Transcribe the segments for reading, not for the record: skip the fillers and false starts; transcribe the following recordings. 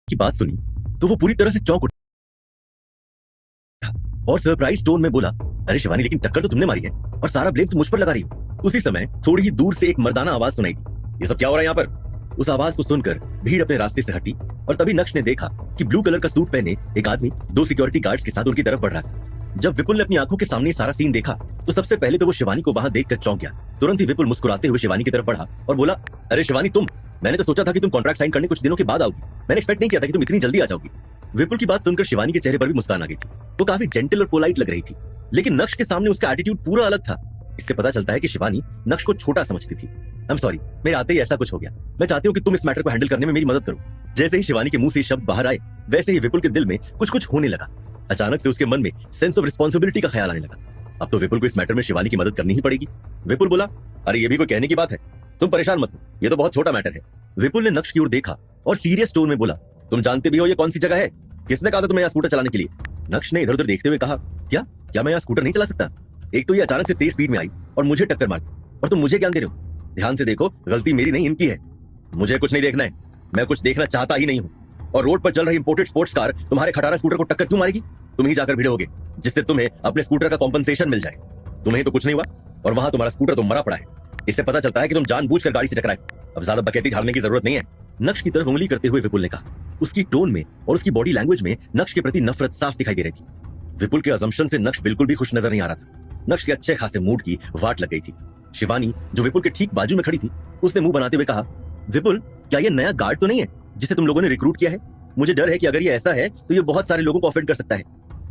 की बात सुनी तो वो पूरी तरह से चौंक उठा और सरप्राइज टोन में बोला, अरे शिवानी, लेकिन टक्कर तो तुमने मारी है और सारा ब्लेम तुम मुझ पर लगा रही हो। उसी समय थोड़ी ही दूर से एक मर्दाना आवाज सुनाई दी, ये सब क्या हो रहा है यहाँ पर? उस आवाज को सुनकर भीड़ अपने रास्ते से हटी और तभी नक्श ने देखा कि ब्लू कलर का सूट पहने एक आदमी दो सिक्योरिटी गार्ड्स के साथ उनकी तरफ बढ़ रहा था। जब विपुल ने अपनी आंखों के सामने सारा सीन देखा तो सबसे पहले तो वो शिवानी को वहां देखकर चौंक गया। तुरंत ही विपुल मुस्कुराते हुए शिवानी की तरफ बढ़ा और बोला, अरे शिवानी, तुम, मैंने तो सोचा था कि तुम कॉन्ट्रैक्ट साइन करने कुछ दिनों के बाद आओगी। मैंने एक्सपेक्ट नहीं किया था कि तुम इतनी जल्दी आ जाओगी। विपुल की बात सुनकर शिवानी के चेहरे पर भी मुस्कान आ गई थी। वो काफी जेंटल और पोलाइट लग रही थी, लेकिन नक्श के सामने उसका एटीट्यूड पूरा अलग था। इससे पता चलता है कि शिवानी नक्श को छोटा समझती थी। आई एम सॉरी, मेरे आते ही ऐसा कुछ हो गया। मैं चाहती हूँ कि तुम इस मैटर को हैंडल करने में मेरी मदद करो। जैसे ही शिवानी के मुंह से शब्द बाहर आए, वैसे ही विपुल के दिल में कुछ कुछ होने लगा। अचानक से उसके मन में सेंस ऑफ रिस्पॉन्सिबिलिटी का ख्याल आने लगा। अब तो विपुल को इस मैटर में शिवानी की मदद करनी ही पड़ेगी। विपुल बोला, अरे ये भी कोई कहने की बात है? तुम परेशान मत हो, ये तो बहुत छोटा मैटर है। विपुल ने नक्श की ओर देखा और सीरियस टोन में बोला, तुम जानते भी हो ये कौन सी जगह है? किसने कहा था तुम्हें यहाँ स्कूटर चलाने के लिए? नक्श ने इधर उधर देखते हुए कहा, क्या क्या मैं यहाँ स्कूटर नहीं चला सकता? एक तो ये अचानक से तेज स्पीड में आई और मुझे टक्कर मार दी, और तुम मुझे ज्ञान दे रहे हो? ध्यान से देखो, गलती मेरी नहीं, इनकी है। मुझे कुछ नहीं देखना है, मैं कुछ देखना चाहता ही नहीं हूँ। और रोड पर चल रही इंपोर्टेड स्पोर्ट्स कार तुम्हारे खटारा स्कूटर को टक्कर क्यों मारेगी? तुम ही जाकर भिड़ोगे, जिससे तुम्हें अपने स्कूटर का कॉम्पनसेशन मिल जाए। तुम्हें तो कुछ नहीं हुआ और वहां तुम्हारा स्कूटर तो मरा पड़ा है। इससे पता चलता है कि तुम जानबूझकर गाड़ी से टकराए। अब ज्यादा बकैती झाड़ने की जरूरत नहीं है। नक्श की तरफ उंगली करते हुए विपुल ने कहा। उसकी टोन में और उसकी बॉडी लैंग्वेज में नक्श के प्रति नफरत साफ दिखाई दे रही थी। विपुल के अजम्पशन से नक्श बिल्कुल भी खुश नजर नहीं आ रहा था। नक्श के अच्छे खासे मूड की वाट लग गई थी। शिवानी, जो विपुल के ठीक बाजू में खड़ी थी, उसने मुंह बनाते हुए कहा, विपुल, क्या ये नया गार्ड तो नहीं है जिसे तुम लोगों ने रिक्रूट किया है? मुझे डर है कि अगर ये ऐसा है तो ये बहुत सारे लोगों को ऑफेंड कर सकता है।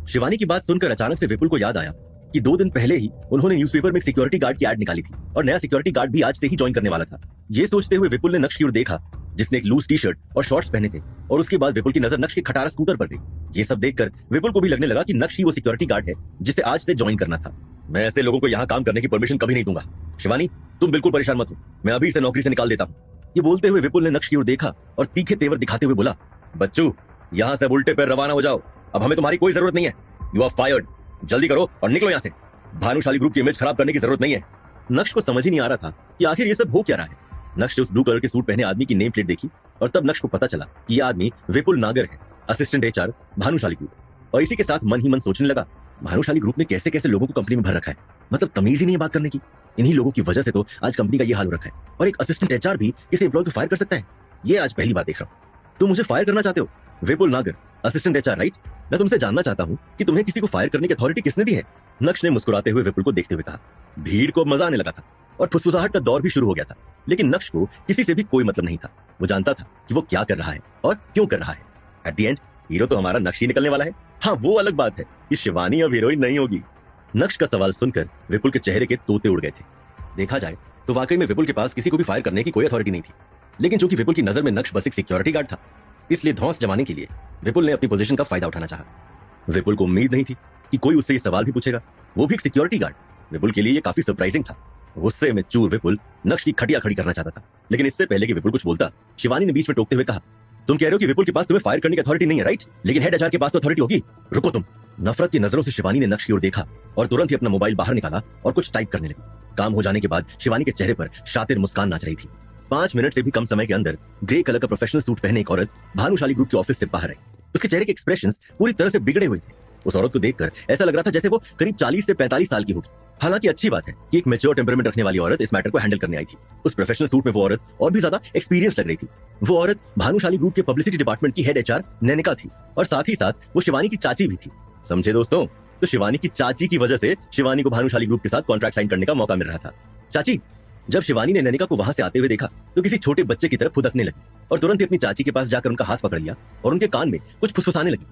शिवानी की बात सुनकर अचानक से विपुल को याद आया कि 2 दिन पहले ही उन्होंने न्यूज़पेपर में एक सिक्योरिटी गार्ड की एड निकाली थी और नया सिक्योरिटी गार्ड भी आज से ही ज्वाइन करने वाला था। ये सोचते हुए विपुल ने नक्श की ओर देखा, जिसने एक लूज टी शर्ट और शॉर्ट्स पहने थे, और उसके बाद विपुल की नजर नक्श के खटारा स्कूटर पर गई। ये सब देखकर विपुल को भी लगने लगा कि नक्श ही वो सिक्योरिटी गार्ड है जिसे आज से ज्वाइन करना था। मैं ऐसे लोगों को यहाँ काम करने की परमिशन कभी नहीं दूंगा। शिवानी, तुम बिल्कुल परेशान मत हो, मैं अभी इसे नौकरी से निकाल देता हूँ। ये बोलते हुए विपुल ने नक्श की ओर देखा और तीखे तेवर दिखाते हुए बोला, बच्चू, यहाँ से उल्टे पैर रवाना हो जाओ। अब हमें तुम्हारी कोई जरूरत नहीं है। You are fired. जल्दी करो और निकलो यहाँ से। भानुशाली ग्रुप की इमेज खराब करने की जरूरत नहीं है। नक्श को समझ ही नहीं आ रहा था कि आखिर ये सब हो क्या रहा है। नक्श ने उस ब्लू कलर के सूट पहने आदमी की नेम प्लेट देखी और तब नक्श को पता चला कि यह आदमी विपुल नागर है, असिस्टेंट एचआर भानुशाली ग्रुप। और इसी के साथ मन ही मन सोचने लगा, भानुशाली ग्रुप ने कैसे कैसे लोगों को कंपनी में भर रखा है। मतलब तमीज ही नहीं है बात करने की। इन्हीं लोगों की वजह से तो आज कंपनी का ये हाल हो रखा है। और एक असिस्टेंट एचआर भी किसी एम्प्लॉय को फायर कर सकता है, ये आज पहली बार देख रहा हूँ। तुम मुझे फायर करना चाहते हो, विपुल नागर, असिस्टेंट एचआर, राइट? मैं तुमसे जानना चाहता हूँ कि तुम्हें किसी को फायर करने की अथॉरिटी किसने दी है? नक्श ने मुस्कुराते हुए विपुल को देखते हुए कहा। भीड़ को मजा आने लगा था और फुसफुसाहट का दौर भी शुरू हो गया था, लेकिन नक्श को किसी से भी कोई मतलब नहीं था। वो जानता था कि वो क्या कर रहा है और क्यों कर रहा है। एट द एंड हीरो तो हमारा नक्श ही निकलने वाला है। हाँ, वो अलग बात है कि शिवानी अब हीरोइन नहीं होगी। नक्श का सवाल सुनकर विपुल के चेहरे के तोते उड़ गए थे। देखा जाए तो वाकई में विपुल के पास किसी को भी फायर करने की कोई अथॉरिटी नहीं थी, लेकिन चूंकि विपुल की नजर में नक्श बस एक सिक्योरिटी गार्ड था, इसलिए धौंस जमाने के लिए विपुल ने अपनी पोजीशन का फायदा उठाना चाहा। विपुल को उम्मीद नहीं थी कि कोई उससे ये सवाल भी पूछेगा, वो भी एक सिक्योरिटी गार्ड। विपुल के लिए ये काफी सरप्राइजिंग था। गुस्से में चूर विपुल नक्श की खटिया खड़ी करना चाहता था, लेकिन इससे पहले कि विपुल कुछ बोलता, शिवानी ने बीच में टोकते हुए कहा, तुम कह रहे हो कि विपुल के पास तुम्हें फायर करने की अथॉरिटी नहीं है, राइट? लेकिन हेड एचआर के पास तो अथॉरिटी होगी। रुको तुम। नफरत की नजरों से शिवानी ने नक्श की ओर देखा और तुरंत ही अपना मोबाइल बाहर निकाला और कुछ टाइप करने लगी। काम हो जाने के बाद शिवानी के चेहरे पर शातिर मुस्कान नाच रही थी। 5 मिनट से भी कम समय के अंदर ग्रे कलर का प्रोफेशनल सूट पहने एक औरत भानुशाली ग्रुप के ऑफिस से बाहर आई। उसके चेहरे के एक्सप्रेशंस पूरी तरह से बिगड़े हुए थे। उस औरत को देखकर ऐसा लग रहा था जैसे वो करीब 40 से 45 साल की होगी। हालांकि अच्छी बात है कि एक मैच्योर टेम्परामेंट रखने वाली औरत इस मैटर को हैंडल करने आई थी। उस प्रोफेशनल सूट में वो औरत और भी ज्यादा एक्सपीरियंस लग रही थी। वो औरत भानुशाली ग्रुप के पब्लिसिटी डिपार्टमेंट की हेड एचआर नैनिका थी और साथ ही साथ वो शिवानी की चाची भी थी। समझे दोस्तों? तो शिवानी की चाची की वजह से शिवानी को भानुशाली ग्रुप के साथ कॉन्ट्रैक्ट साइन करने का मौका मिल रहा था। चाची, जब शिवानी ने नैनिका को वहां से आते हुए देखा तो किसी छोटे बच्चे की तरफ फुदकने लगी और तुरंत ही अपनी चाची के पास जाकर उनका हाथ पकड़ लिया और उनके कान में कुछ फुसफुसाने लगी।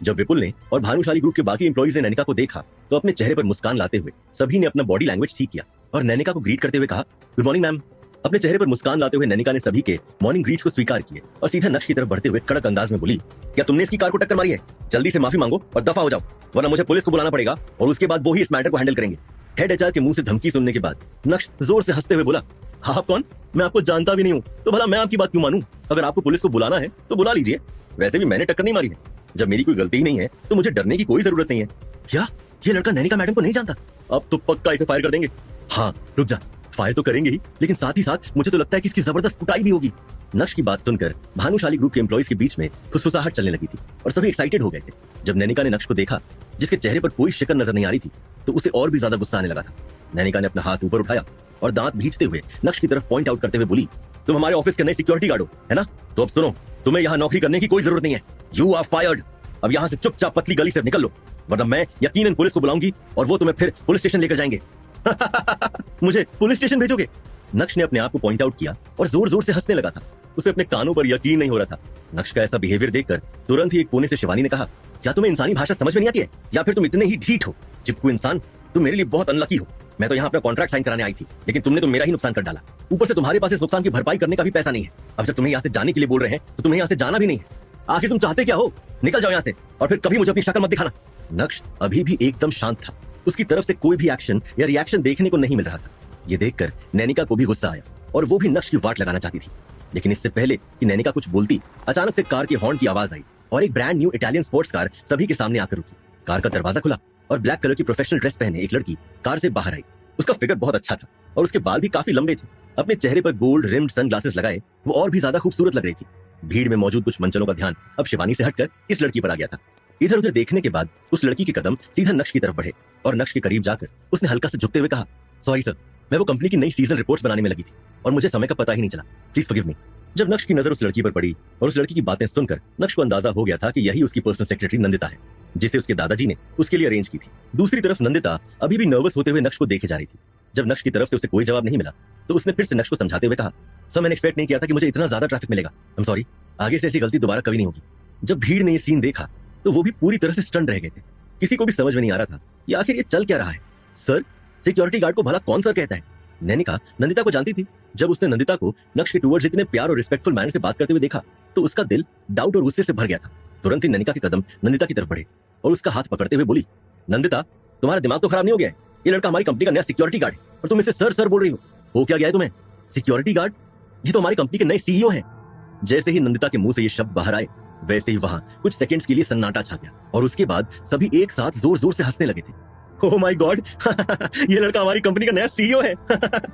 जब विपुल ने और भानुशाली ग्रुप के बाकी एम्प्लॉइज ने नैनिका को देखा तो अपने चेहरे पर मुस्कान लाते हुए सभी ने अपना बॉडी लैंग्वेज ठीक किया और नैनिका को ग्रीट करते हुए कहा, गुड मॉर्निंग मैम। अपने चेहरे पर मुस्कान लाते हुए नैनिका ने सभी के मॉर्निंग ग्रीट्स को स्वीकार किए और सीधा नक्श की तरफ बढ़ते हुए कड़क अंदाज में बोली, क्या तुमने इसकी कार को टक्कर मारी है? जल्दी से माफी मांगो और दफा हो जाओ, वरना मुझे पुलिस को बुलाना पड़ेगा और उसके बाद वो ही इस मैटर को हैंडल करेंगे। हेड एचआर के मुंह से धमकी सुनने के बाद नक्श जोर से हंसते हुए बोला, आप कौन? मैं आपको जानता भी नहीं हूँ, तो भला मैं आपकी बात क्यों मानूं? अगर आपको पुलिस को बुलाना है तो बुला लीजिए। वैसे भी मैंने टक्कर नहीं मारी है। जब मेरी कोई गलती ही नहीं है तो मुझे डरने की कोई जरूरत नहीं है। क्या ये लड़का नैनिका मैडम को नहीं जानता? अब तो पक्का इसे फायर कर देंगे। हाँ रुक जा, फायर तो करेंगे ही, लेकिन साथ ही साथ मुझे तो लगता है कि इसकी जबरदस्त कुटाई भी होगी। नक्श की बात सुनकर भानुशाली ग्रुप के एम्प्लॉइज के बीच में फुसफुसाहट चलने लगी थी और सभी एक्साइटेड हो गए थे। जब नैनिका ने नक्श को देखा, जिसके चेहरे पर कोई शिकन नजर नहीं आ रही थी, तो उसे और भी ज्यादा गुस्सा आने लगा था। नैनिका ने अपना हाथ ऊपर उठाया और दांत भींचते हुए नक्श की तरफ पॉइंट आउट करते हुए बोली, तुम हमारे ऑफिस के नए सिक्योरिटी गार्ड हो, है ना? तो अब सुनो, तुम्हें यहाँ नौकरी करने की कोई जरूरत नहीं है। You are fired. अब यहाँ से चुपचाप पतली गली से निकल लो, वरना मैं यकीनन पुलिस को बुलाऊंगी और वो तुम्हें फिर पुलिस स्टेशन लेकर जाएंगे। मुझे पुलिस स्टेशन भेजोगे? नक्श ने अपने आप को पॉइंट आउट किया और जोर जोर से हंसने लगा था। उसे अपने कानों पर यकीन नहीं हो रहा था। नक्श का ऐसा बिहेवियर देखकर तुरंत ही एक कोने से शिवानी ने कहा, क्या तुम्हें इंसानी भाषा समझ में नहीं आती है, या फिर तुम इतने ही ढीठ हो? चिपकू इंसान, तुम मेरे लिए बहुत अनलकी हो। मैं तो यहाँ अपना कॉन्ट्रैक्ट साइन कराने आई थी, लेकिन तुमने तो मेरा ही नुकसान कर डाला। ऊपर से तुम्हारे पास इस नुकसान की भरपाई करने का भी पैसा नहीं है। अब जब तुम्हें यहाँ से जाने के लिए बोल रहे हैं, तो तुम्हें यहाँ से जाना भी नहीं है। आखिर तुम चाहते क्या हो? निकल जाओ यहाँ से और फिर कभी मुझे अपनी शक्ल मत दिखाना। नक्श अभी भी एकदम शांत था। उसकी तरफ से कोई भी एक्शन या रिएक्शन देखने को नहीं मिल रहा था। ये देखकर नैनिका को भी गुस्सा आया और वो भी नक्श की वाट लगाना चाहती थी। लेकिन इससे पहले कि नैनिका कुछ बोलती, अचानक से कार के हॉर्न की आवाज आई और एक brand new Italian sports car सभी के सामने आकर रुकी। कार का दरवाजा खुला और ब्लैक कलर की प्रोफेशनल ड्रेस पहने एक लड़की कार से बाहर आई। उसका फिगर बहुत अच्छा था और उसके बाल भी काफी लंबे थे। अपने चेहरे पर गोल्ड रिम्ड सनग्लासेस लगाए वो और भी ज्यादा खूबसूरत लग रही थी। भीड़ में मौजूद कुछ मनचलों का ध्यान अब शिवानी से हटकर इस लड़की पर आ गया था। इधर उधर देखने के बाद उस लड़की के कदम सीधा नक्श की तरफ बढ़े और नक्श के करीब जाकर उसने हल्का से झुकते हुए कहा, सॉरी सर, मैं वो कंपनी की नई सीजन रिपोर्ट्स बनाने में लगी थी और मुझे समय का पता ही नहीं चला, प्लीज फॉरगिव मी। जब नक्श की नजर उस लड़की पर पड़ी और उस लड़की की बातें सुनकर नक्श को अंदाजा हो गया था कि यही उसकी पर्सनल सेक्रेटरी नंदिता है, जिसे उसके दादाजी ने उसके लिए अरेंज की थी। दूसरी तरफ नंदिता अभी भी नर्वस होते हुए नक्श को देखे जा रही थी। जब नक्श की तरफ से उसे कोई जवाब नहीं मिला, तो उसने फिर से नक्श को समझाते हुए कहा, सर मैंने एक्सपेक्ट नहीं किया था कि मुझे इतना ज्यादा ट्रैफिक मिलेगा। आई एम सॉरी, आगे से ऐसी गलती दोबारा कभी नहीं होगी। जब भीड़ ने ये सीन देखा तो वो भी पूरी तरह से स्टन रह गए थे। किसी को भी समझ में नहीं आ रहा था कि आखिर ये चल क्या रहा है। सर, सिक्योरिटी गार्ड को भला कौन सर कहता है? नैनिका नंदिता को जानती थी। जब उसने नंदिता को नक्श के टूवर्ड्स इतने प्यार और रिस्पेक्टफुल मैनर से बात करते हुए देखा, तो उसका दिल डाउट और गुस्से से भर गया था। तुरंत ही नैनिका के कदम नंदिता की तरफ बढ़े और उसका हाथ पकड़ते हुए बोली, नंदिता, तुम्हारा दिमाग तो खराब नहीं हो गया है? ये लड़का हमारी कंपनी का नया सिक्योरिटी गार्ड है और तुम इसे सर सर बोल रही हो क्या गया है तुम्हें? Security guard? ये तो हमारी कंपनी के नए सीईओ हैं। जैसे ही नंदिता के मुंह से ये शब्द बाहर आए, वैसे ही वहां कुछ सेकंड्स के लिए सन्नाटा छा गया और उसके बाद सभी एक साथ जोर जोर से हंसने लगे थे। ओह माय गॉड, ये लड़का हमारी कंपनी का नया सीईओ है।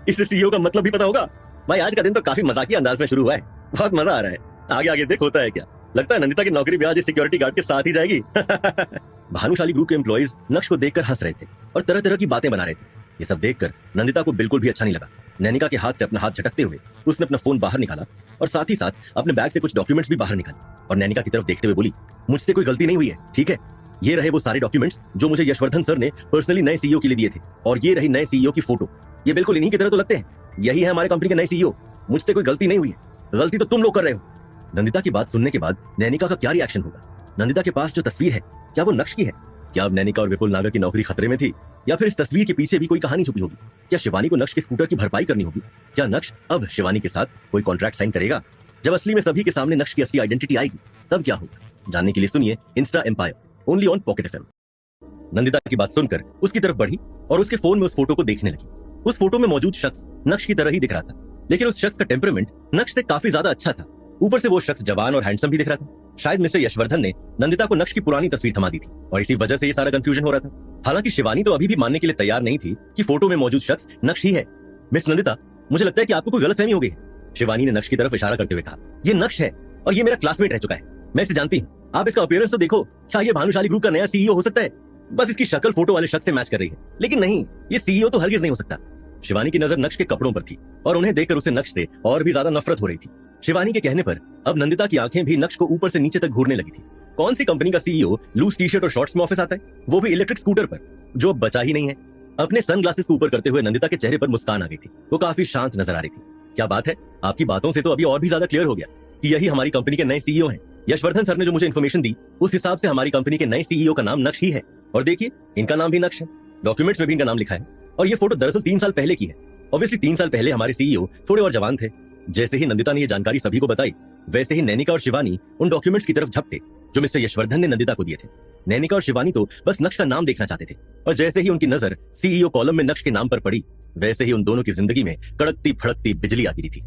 इसे सीईओ का मतलब भी पता होगा। भाई आज का दिन तो काफी मजाकिया अंदाज में शुरू हुआ है, बहुत मजा आ रहा है। आगे आगे देख होता है क्या। लगता है नंदिता की नौकरी भी आज सिक्योरिटी गार्ड के साथ ही जाएगी। भानुशाली ग्रुप के एम्प्लॉइज नक्श को देखकर हंस रहे थे और तरह तरह की बातें बना रहे थे। ये सब देखकर नंदिता को बिल्कुल भी अच्छा नहीं लगा। नैनिका के हाथ से अपना हाथ झटकते हुए उसने अपना फोन बाहर निकाला और साथ ही साथ अपने बैग से कुछ डॉक्यूमेंट्स भी बाहर निकाले और नैनिका की तरफ देखते हुए बोली, मुझसे कोई गलती नहीं हुई है, ठीक है? ये रहे वो सारे डॉक्यूमेंट्स जो मुझे यशवर्धन सर ने पर्सनली नए सीईओ के लिए दिए थे और ये रही नए सीईओ की फोटो। ये बिल्कुल इन्हीं की तरह तो लगते हैं। यही है हमारे कंपनी के नए सीईओ। मुझसे कोई गलती नहीं हुई है, गलती तो तुम लोग कर रहे हो। नंदिता की बात सुनने के बाद नैनिका का क्या रिएक्शन होगा? नंदिता के पास जो तस्वीर है, क्या वो नक्श की है? क्या अब नैनिका और विपुल नागर की नौकरी खतरे में थी, या फिर इस तस्वीर के पीछे भी कोई कहानी छुपी होगी? क्या शिवानी को नक्श के स्कूटर की भरपाई करनी होगी? क्या नक्श अब शिवानी के साथ कोई कॉन्ट्रैक्ट साइन करेगा? जब असली में सभी के सामने नक्श की असली आइडेंटिटी आएगी, तब क्या होगा? जानने के लिए सुनिए insta empire, only on pocket FM. Nandita की बात सुनकर उसकी तरफ बढ़ी और उसके फोन में उस फोटो को देखने लगी। उस फोटो में मौजूद शख्स नक्श की तरह ही दिख रहा था, लेकिन उस शख्स का टेम्परामेंट नक्श से काफी ज्यादा अच्छा था। ऊपर से वो शख्स जवान और हैंडसम भी दिख रहा था। शायद मिस्टर यशवर्धन ने नंदिता को नक्श की पुरानी तस्वीर थमा दी थी और इसी वजह से ये सारा कंफ्यूजन हो रहा था। हालांकि शिवानी तो अभी भी मानने के लिए तैयार नहीं थी कि फोटो में मौजूद शख्स नक्श ही है। मिस नंदिता, मुझे लगता है कि आपको कोई गलतफहमी हो गई है। शिवानी ने नक्श की तरफ इशारा करते हुए कहा, ये नक्श है और ये मेरा क्लासमेट रह चुका है। मैं इसे जानती हूँ। आप इसका अपीयरेंस तो देखो, क्या ये भानुशाली ग्रुप का नया सीईओ हो सकता है? बस इसकी शक्ल फोटो वाले शख्स से मैच कर रही है, लेकिन नहीं, ये सीईओ तो हरगिज नहीं हो सकता। शिवानी की नजर नक्श के कपड़ों पर थी और उन्हें देखकर उसे नक्श से और भी ज्यादा नफरत हो रही थी। शिवानी के कहने पर अब नंदिता की आंखें भी नक्श को ऊपर से नीचे तक घूरने लगी थी। कौन सी कंपनी का सीईओ लूज टी शर्ट और शॉर्ट्स में ऑफिस आता है, वो भी इलेक्ट्रिक स्कूटर पर, जो अब बचा ही नहीं है। अपने सनग्लासेस को ऊपर करते हुए नंदिता के चेहरे पर मुस्कान आ गई थी। वो काफी शांत नजर आ रही थी। क्या बात है, आपकी बातों से तो अभी और भी ज्यादा क्लियर हो गया कि यही हमारी कंपनी के नए सीईओ हैं। यशवर्धन सर ने जो मुझे इन्फॉर्मेशन दी, उस हिसाब से हमारी कंपनी के नए सीईओ का नाम नक्श ही है। और देखिए, इनका नाम भी नक्श है, डॉक्यूमेंट्स में भी इनका नाम लिखा है। और ये फोटो दरअसल 3 साल पहले की है। ऑब्वियसली 3 साल पहले हमारे सीईओ थोड़े और जवान थे। जैसे ही नंदिता ने ये जानकारी सभी को बताई, वैसे ही नैनिका और शिवानी उन डॉक्यूमेंट्स की तरफ झपटे जो मिस्टर यशवर्धन ने नंदिता को दिए थे। नैनिका और शिवानी तो बस नक्श का नाम देखना चाहते थे और जैसे ही उनकी नजर सीईओ कॉलम में नक्श के नाम पर पड़ी, वैसे ही उन दोनों की जिंदगी में कड़कती फड़कती बिजली आ गिरी थी।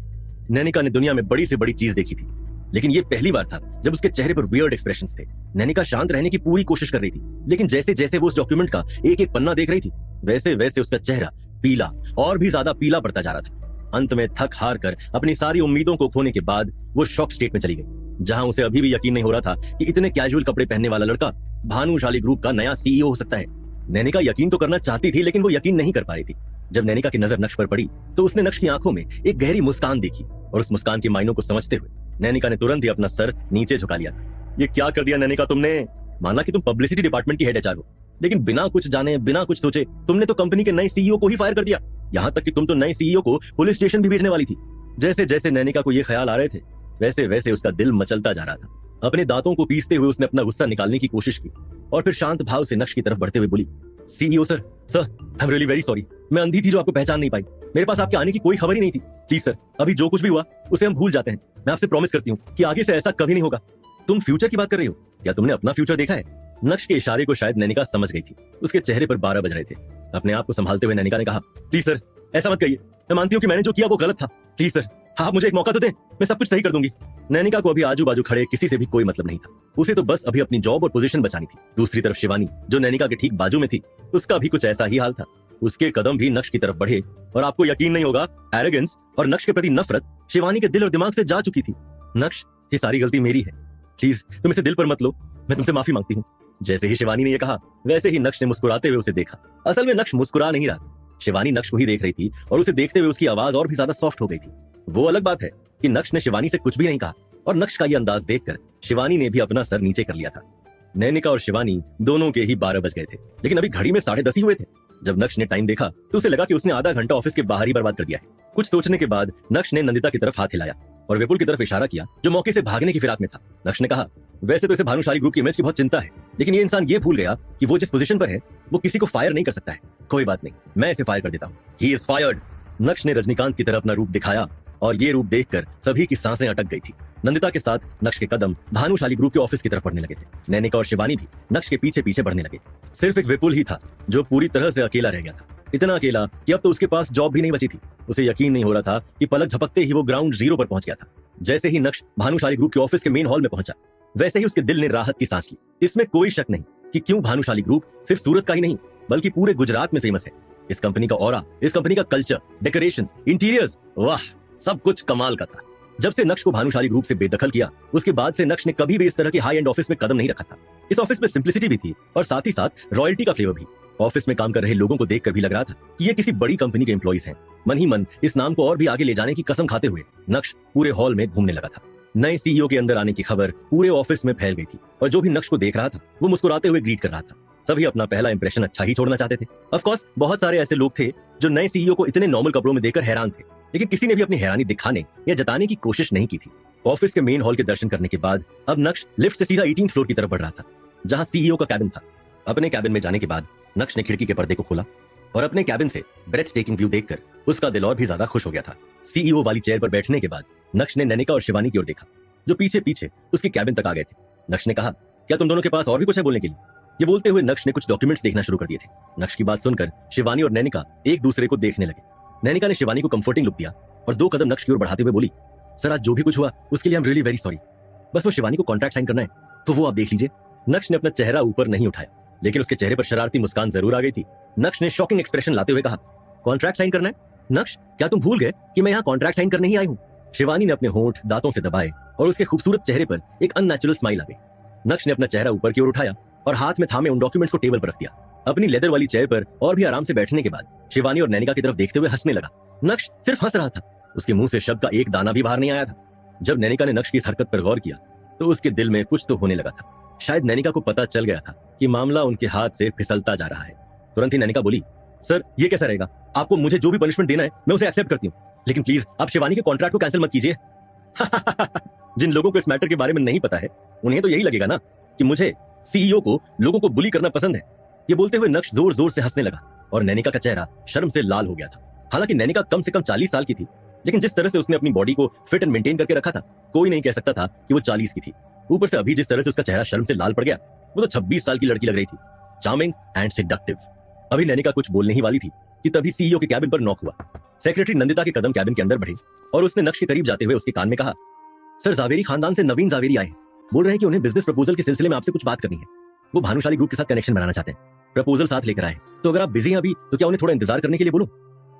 नैनिका ने दुनिया में बड़ी से बड़ी चीज देखी थी, लेकिन ये पहली बार था जब उसके चेहरे पर वियर्ड एक्सप्रेशंस थे। नैनिका शांत रहने की पूरी कोशिश कर रही थी, लेकिन जैसे जैसे वो उस डॉक्यूमेंट का एक एक पन्ना देख रही थी, वैसे वैसे उसका चेहरा पीला और भी ज्यादा पीला पड़ता जा रहा था। अंत में थक हार कर अपनी सारी उम्मीदों को खोने के बाद वो शॉक स्टेट में चली गई, जहां उसे अभी भी यकीन नहीं हो रहा था कि इतने कैजुअल कपड़े पहनने वाला लड़का भानुशाली ग्रुप का नया सीईओ हो सकता है। नैनिका यकीन तो करना चाहती थी, लेकिन वो यकीन नहीं कर पा रही थी। जब नैनिका की नजर नक्श पर पड़ी तो उसने नक्श की आंखों में एक गहरी मुस्कान देखी, और उस मुस्कान के मायनों को समझते हुए नैनिका ने तुरंत ही अपना सर नीचे झुका लिया। ये क्या कर दिया नैनिका तुमने? माना कि तुम पब्लिसिटी डिपार्टमेंट की हेड एचआर हो, लेकिन बिना कुछ जाने बिना कुछ सोचे तुमने तो कंपनी के नए सीईओ को ही फायर कर दिया। यहाँ तक कि तुम तो नए सीईओ को पुलिस स्टेशन भी भेजने वाली थी। जैसे जैसे नैनिका को ये ख्याल आ रहे थे, वैसे वैसे उसका दिल मचलता जा रहा था। अपने दांतों को पीसते हुए उसने अपना गुस्सा निकालने की कोशिश की और फिर शांत भाव से नक्श की तरफ बढ़ते हुए बोली, CEO sir, I am really very sorry. मैं अंधी थी जो आपको पहचान नहीं पाई। मेरे पास आपके आने की कोई खबर ही नहीं थी। प्लीज सर, अभी जो कुछ भी हुआ उसे हम भूल जाते हैं। मैं आपसे प्रॉमिस करती हूँ कि आगे से ऐसा कभी नहीं होगा। तुम फ्यूचर की बात कर रही हो? क्या तुमने अपना फ्यूचर देखा है? नक्श के इशारे को शायद नैनिका समझ गई थी। उसके चेहरे पर 12 बज रहे थे। अपने आप को संभालते हुए नैनिका ने कहा, प्लीज सर, ऐसा मत कहिए। मैं मानती हूँ कि मैंने जो किया वो गलत था। प्लीज सर, आप मुझे एक मौका तो दें, मैं सब कुछ सही कर दूंगी। नैनिका को अभी आजू बाजू खड़े किसी से भी कोई मतलब नहीं था। उसे तो बस अभी अपनी जॉब और पोजीशन बचानी थी। दूसरी तरफ शिवानी, जो नैनिका के ठीक बाजू में थी, उसका भी कुछ ऐसा ही हाल था। उसके कदम भी नक्श की तरफ बढ़े और आपको यकीन नहीं होगा, एरोगेंस और नक्श के प्रति नफरत शिवानी के दिल और दिमाग से जा चुकी थी। नक्श, ये सारी गलती मेरी है। प्लीज तुम इसे दिल पर मत लो। मैं तुमसे माफी मांगती हूँ। जैसे ही शिवानी ने यह कहा, वैसे ही नक्श ने मुस्कुराते हुए उसे देखा। असल में नक्श मुस्कुरा नहीं रहा था। शिवानी नक्श को ही देख रही थी और उसे देखते हुए उसकी आवाज और भी ज्यादा सॉफ्ट हो गई थी। वो अलग बात है कि नक्श ने शिवानी से कुछ भी नहीं कहा, और नक्श का यह अंदाज देखकर शिवानी ने भी अपना सर नीचे कर लिया था। नैनिका और शिवानी दोनों के ही 12 बज गए थे, लेकिन अभी घड़ी में 10:30 ही हुए थे। जब नक्श ने टाइम देखा तो उसे लगा कि उसने आधा घंटा ऑफिस के बाहर ही बर्बाद कर दिया है। कुछ सोचने के बाद नक्श ने नंदिता की तरफ हाथ हिलाया और विपुल की तरफ इशारा किया, जो मौके से भागने की फिराक में था। नक्श ने कहा, वैसे तो इसे भानुशाली ग्रुप की इमेज की बहुत चिंता है, लेकिन ये इंसान ये भूल गया कि वो जिस पोजीशन पर है वो किसी को फायर नहीं कर सकता है। कोई बात नहीं, मैं इसे फायर कर देता हूँ। He is fired. नक्श ने रजनीकांत की तरह अपना रूप दिखाया और ये रूप देखकर सभी की सांसें अटक गई थी। नंदिता के साथ नक्श के कदम भानुशाली ग्रुप के ऑफिस की तरफ बढ़ने लगे थे। नैनिका और शिवानी भी नक्श के पीछे पीछे बढ़ने लगे। सिर्फ एक विपुल ही था जो पूरी तरह से अकेला रह गया था। इतना अकेला कि अब तो उसके पास जॉब भी नहीं बची थी। उसे यकीन नहीं हो रहा था कि पलक झपकते ही वो ग्राउंड जीरो पर पहुंच गया था। जैसे ही नक्श भानुशाली ग्रुप के ऑफिस के मेन हॉल में पहुंचा, वैसे ही उसके दिल ने राहत की सांस ली। इसमें कोई शक नहीं कि क्यों भानुशाली ग्रुप सिर्फ सूरत का ही नहीं बल्कि पूरे गुजरात में फेमस है। इस कंपनी का ऑरा, इस कंपनी का कल्चर, डेकोरेशंस, इंटीरियर्स, वाह, सब कुछ कमाल का था। जब से नक्श को भानुशाली ग्रुप से बेदखल किया, उसके बाद से नक्श ने कभी भी इस तरह के हाई एंड ऑफिस में कदम नहीं रखा था। इस ऑफिस में सिंप्लिसिटी भी थी और साथ ही साथ रॉयल्टी का फ्लेवर भी। ऑफिस में काम कर रहे लोगों को देखकर भी लग रहा था कि ये किसी बड़ी कंपनी के एम्प्लॉइज हैं। मन ही मन इस नाम को और भी आगे ले जाने की कसम खाते हुए नक्श पूरे हॉल में घूमने लगा था। नए सीईओ के अंदर आने की खबर पूरे ऑफिस में फैल गई थी और जो भी नक्श को देख रहा था वो मुस्कुराते हुए ग्रीट कर रहा था। सभी अपना पहला इंप्रेशन अच्छा ही छोड़ना चाहते थे। ऑफ कोर्स बहुत सारे ऐसे लोग थे जो नए सीईओ को इतने नॉर्मल कपड़ों में देखकर हैरान थे, लेकिन किसी ने भी अपनी हैरानी दिखाने या जताने की कोशिश नहीं की थी। ऑफिस के मेन हॉल के दर्शन करने के बाद अब नक्श लिफ्ट से सीधा 18th फ्लोर की तरफ बढ़ रहा था, जहां सीईओ का कैबिन था। अपने कैबिन में जाने के बाद नक्श ने खिड़की के पर्दे को खोला और अपने कैबिन से ब्रेथ टेकिंग व्यू देखकर उसका दिल और भी ज्यादा खुश हो गया था। सीईओ वाली चेयर पर बैठने के बाद नक्श ने नैनिका और शिवानी की ओर देखा, जो पीछे पीछे उसके कैबिन तक आ गए थे। नक्श ने कहा, क्या तुम दोनों के पास और भी कुछ है बोलने के लिए? ये बोलते हुए नक्श ने कुछ डॉक्यूमेंट्स देखना शुरू कर दिए थे। नक्श की बात सुनकर शिवानी और नैनिका एक दूसरे को देखने लगे। नैनिका ने शिवानी को कंफर्टिंग लुक दिया और 2 कदम नक्श की ओर बढ़ाते हुए बोली, सर आज जो भी कुछ हुआ उसके लिए I am really very sorry. बस वो शिवानी को कॉन्ट्रैक्ट साइन करना है तो वो आप देख लीजिए। नक्श ने अपना चेहरा ऊपर नहीं उठाया, लेकिन उसके चेहरे पर शरारती मुस्कान जरूर आ गई थी। नक्श ने शॉकिंग एक्सप्रेशन लाते हुए कहा, कॉन्ट्रैक्ट साइन करना है? नक्श, क्या तुम भूल गए कि मैं यहाँ कॉन्ट्रैक्ट साइन करने ही आई हूँ? शिवानी ने अपने होंठ दांतों से दबाए और उसके खूबसूरत चेहरे पर एक अननेचुरल स्माइल आ गई। नक्श ने अपना चेहरा ऊपर की ओर उठाया और हाथ में थामे उन डॉक्यूमेंट्स को टेबल पर रख दिया। अपनी लेदर वाली चेयर पर और भी आराम से बैठने के बाद शिवानी और नैनिका की तरफ देखते हुए हंसने लगा। नक्श सिर्फ हंस रहा था, उसके मुंह से शब्द का एक दाना भी बाहर नहीं आया था। जब नैनिका ने नक्श की इस हरकत पर गौर किया तो उसके दिल में कुछ तो होने लगा था। शायद नैनिका को पता चल गया था कि मामला उनके हाथ से फिसलता जा रहा है। तुरंत ही नैनिका बोली, सर ये कैसा रहेगा? आपको मुझे जो भी पनिशमेंट देना है मैं उसे एक्सेप्ट करती हूँ, लेकिन प्लीज आप शिवानी के कॉन्ट्रैक्ट को कैंसिल मत कीजिए। जिन लोगों को इस मैटर के बारे में नहीं पता है उन्हें तो यही लगेगा ना कि मुझे सीईओ को लोगों को बुली करना पसंद है। ये बोलते हुए नक्श जोर जोर से हंसने लगा और नैनिका का चेहरा शर्म से लाल हो गया था। हालांकि नैनिका कम से कम 40 साल की थी, लेकिन जिस तरह से उसने अपनी बॉडी को फिट एंड मेंटेन करके रखा था, कोई नहीं कह सकता था कि वो 40 की थी। ऊपर से अभी जिस तरह से उसका चेहरा शर्म से लाल पड़ गया, वो तो 26 साल की लड़की लग रही थी, चार्मिंग एंड सेडक्टिव। अभी नैनिका कुछ बोलने ही वाली थी कि तभी सीईओ के कैबिन पर नॉक हुआ। सेक्रेटरी नंदिता के कदम कैबिन के अंदर बढ़े और उसने नक्श के करीब जाते हुए उसके कान में कहा, सर जावेरी खानदान से नवीन जावेरी आए हैं, बोल रहे हैं कि उन्हें बिजनेस प्रपोजल के सिलसिले में आपसे कुछ बात करनी है। वो भानुशाली ग्रुप के साथ कनेक्शन बनाना चाहते हैं, प्रपोजल साथ लेकर आए। तो अगर आप बिजी हैं अभी तो क्या उन्हें थोड़ा इंतजार करने के लिए बोलूं?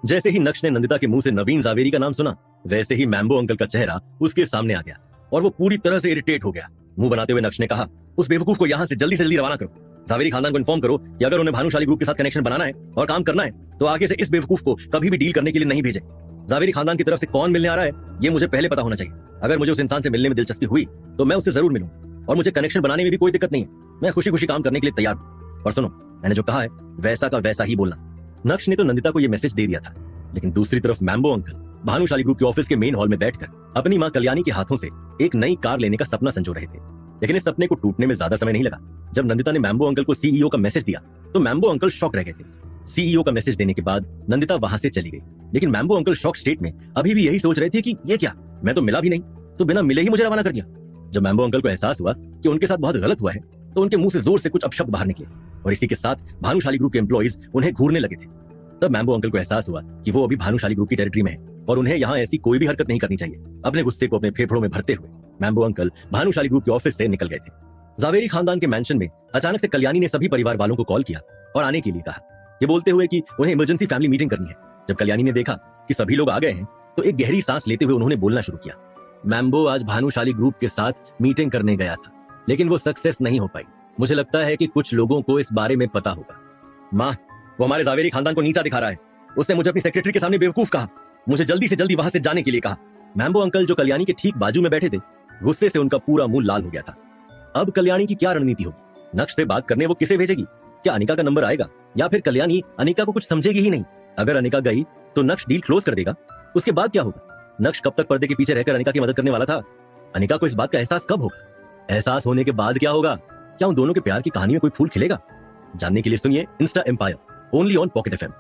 जैसे ही नक्श ने नंदिता के मुंह से नवीन जावेरी का नाम सुना, वैसे ही मैम्बो अंकल का चेहरा उसके सामने आ गया और वो पूरी तरह से इरिटेट हो गया। मुंह बनाते हुए नक्श ने कहा, उस बेवकूफ को यहाँ से जल्दी से जल्दी रवाना करो। जावेरी खानदान को इन्फॉर्म करो कि अगर उन्हें भानुशाली ग्रुप के साथ कनेक्शन बनाना है और काम करना है तो आगे से इस बेवकूफ को कभी भी डील करने के लिए नहीं भेजे। जावेरी खानदान की तरफ से कौन मिलने आ रहा है ये मुझे पहले पता होना चाहिए। अगर मुझे उस इंसान से मिलने में दिलचस्पी हुई तो मैं उससे जरूर मिलूंगा और मुझे कनेक्शन बनाने में भी कोई दिक्कत नहीं है। मैं खुशी खुशी काम करने के लिए तैयार हूँ। और सुनो, मैंने जो कहा है वैसा का वैसा ही बोलना। नक्श ने तो नंदिता को यह मैसेज दे दिया था, लेकिन दूसरी तरफ मैम्बो अंकल भानुशाली ग्रुप के ऑफिस के मेन हॉल में बैठकर अपनी मां कल्याणी के हाथों से एक नई कार लेने का सपना संजो रहे थे। लेकिन इस सपने को टूटने में ज्यादा समय नहीं लगा। जब नंदिता ने मैम्बो अंकल को सीईओ का मैसेज दिया तो मैम्बो अंकल शॉक रह गए थे। सीईओ का मैसेज देने के बाद नंदिता वहां से चली गई, लेकिन मैम्बो अंकल शॉक स्टेट में अभी भी यही सोच रहे थे कि ये क्या, मैं तो मिला भी नहीं, तो बिना मिले ही मुझे रवाना कर दिया। जब मैम्बो अंकल को एहसास हुआ कि उनके साथ बहुत गलत हुआ है तो उनके मुंह से जोर से कुछ अपशब्द बाहर निकले और इसी के साथ भानुशाली ग्रुप के एम्प्लॉइज उन्हें घूरने लगे थे। तब मैम्बो अंकल को एहसास हुआ कि वो अभी भानुशाली ग्रुप की टेरिटरी में है और उन्हें यहाँ ऐसी कोई भी हरकत नहीं करनी चाहिए। अपने गुस्से को अपने फेफड़ों में भरते हुए मैम्बो अंकल भानुशाली ग्रुप के ऑफिस से निकल गए थे। जावेरी खानदान के मैंशन में अचानक से कल्याणी ने सभी परिवार वालों को कॉल किया और आने के लिए कहा, ये बोलते हुए कि उन्हें इमरजेंसी फैमिली मीटिंग करनी है। जब कल्याणी ने देखा कि सभी लोग आ गए हैं तो एक गहरी सांस लेते हुए उन्होंने बोलना शुरू किया। मैम्बो आज भानुशाली ग्रुप के साथ मीटिंग करने गया था, लेकिन वो सक्सेस नहीं हो पाई। मुझे लगता है कि कुछ लोगों को इस बारे में पता होगा। माँ, वो हमारे जावेरी खानदान को नीचा दिखा रहा है। उसने मुझे अपनी सेक्रेटरी के सामने बेवकूफ कहा, मुझे जल्दी से जल्दी वहां से जाने के लिए कहा। मैम्बो अंकल जो कल्याणी के ठीक बाजू में बैठे थे, गुस्से से उनका पूरा मुंह लाल हो गया था। अब कल्याणी की क्या रणनीति होगी? नक्श से बात करने वो किसे भेजेगी? क्या अनिका का नंबर आएगा या फिर कल्याणी अनिका को कुछ समझेगी ही नहीं? अगर अनिका गई तो नक्श डील क्लोज कर देगा। उसके बाद क्या होगा? नक्श कब तक पर्दे के पीछे रहकर अनिका की मदद करने वाला था? अनिका को इस बात का एहसास कब होगा? एहसास होने के बाद क्या होगा? क्या उन दोनों के प्यार की कहानी में कोई फूल खिलेगा? जानने के लिए सुनिए insta empire only on pocket FM.